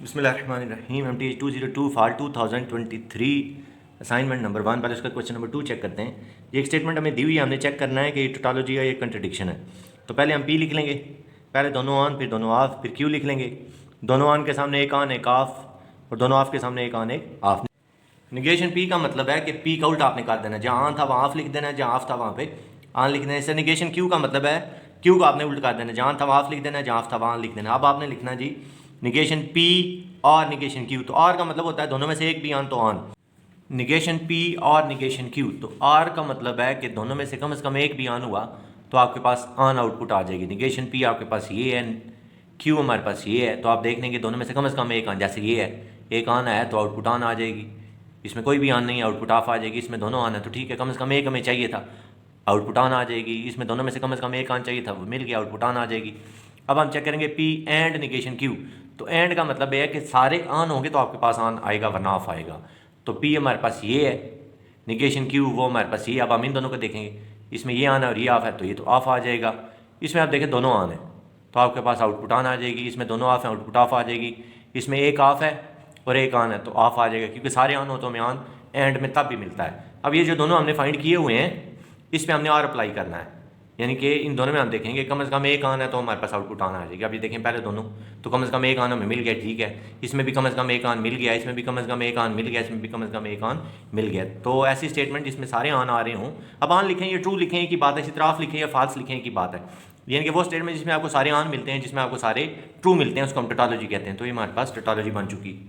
बिस्मिल्लाहिर्रहमानिर्रहीम MTH 202 fall 2023 assignment number 1। पहले उसका क्वेश्चन नंबर 2 चेक करते हैं। ये एक स्टेटमेंट हमें दी हुई है, हमने चेक करना है कि ये टोटोलॉजी है या कंट्रडिक्शन है। तो पहले हम पी लिख लेंगे, पहले दोनों ऑन फिर दोनों ऑफ फिर क्यू लिख लेंगे। दोनों ऑन के सामने एक ऑन एक ऑफ और दोनों ऑफ के सामने एक ऑन एक ऑफ। निगेशन पी का मतलब है कि पी का उल्टा आपने कर देना, जहाँ ऑन था वहाँ ऑफ लिख देना, जहाँ ऑफ था वहाँ पे ऑन लिख देना। इससे निगेशन क्यू का मतलब है क्यू को आपने उल्टा कर देना, जहाँ था वहाँ ऑफ लिख देना, जहाँ ऑफ था वहाँ लिख देना। अब आपने लिखना जी निगेशन पी और निगेशन क्यू। तो और का मतलब होता है दोनों में से एक भी ऑन तो ऑन। निगेशन पी और निगेशन क्यू, तो आर का मतलब है कि दोनों में से कम एक भी ऑन हुआ तो आपके पास ऑन आउटपुट आ जाएगी। निगेशन पी आपके पास ये है, क्यू हमारे पास ये है, तो आप देख लेंगे दोनों में से कम एक ऑन। जैसे ये है, एक ऑन है तो आउटपुट ऑन आ जाएगी, इसमें कोई भी ऑन नहीं है आउटपुट ऑफ आ जाएगी। इसमें दोनों ऑन है तो ठीक है, कम से कम एक हमें चाहिए था, आउटपुट ऑन आ जाएगी। इसमें दोनों में से कम एक ऑन चाहिए था, वो मिल गया, आउटपुट ऑन आ जाएगी। अब हम चेक करेंगे पी एंड निगेशन क्यू। तो एंड का मतलब ये है कि सारे ऑन होंगे तो आपके पास ऑन आएगा वरना ऑफ आएगा। तो पी हमारे पास ये है, निगेशन क्यू वो हमारे पास ये। अब हम इन दोनों को देखेंगे, इसमें ये ऑन है और ये ऑफ है तो ये तो ऑफ आ जाएगा। इसमें आप देखें दोनों ऑन है तो आपके पास आउटपुट ऑन आ जाएगी। इसमें दोनों ऑफ है, आउटपुट ऑफ आ जाएगी। इसमें एक ऑफ है और एक ऑन है तो ऑफ आ जाएगा, क्योंकि सारे ऑन हो तो हमें ऑन एंड में तब भी मिलता है। अब ये जो दोनों हमने फाइंड किए हुए हैं इस पर हमने और अप्लाई करना है, यानी कि इन दोनों में हम देखेंगे कम से कम एक ऑन है तो हमारे पास आउटपुट ऑन आ जाएगी। अब ये देखें पहले दोनों तो कम से कम एक ऑन हमें मिल गया, ठीक है। इसमें भी कम से कम एक ऑन मिल गया, इसमें भी कम से कम एक ऑन मिल गया, इसमें भी कम से कम एक ऑन मिल गया। तो ऐसी स्टेटमेंट जिसमें सारे ऑन आ रहे हों, अब ऑन लिखें या ट्रू लिखें की बात है, इसी तरह ऑफ लिखें या फॉल्स लिखें की बात है। यानी कि वो स्टेटमेंट जिसमें आपको सारे ऑन मिलते हैं, जिसमें आपको सारे ट्रू मिलते हैं, उसको हम टोटोलॉजी कहते हैं। तो ये हमारे पास टोटोलॉजी बन चुकी।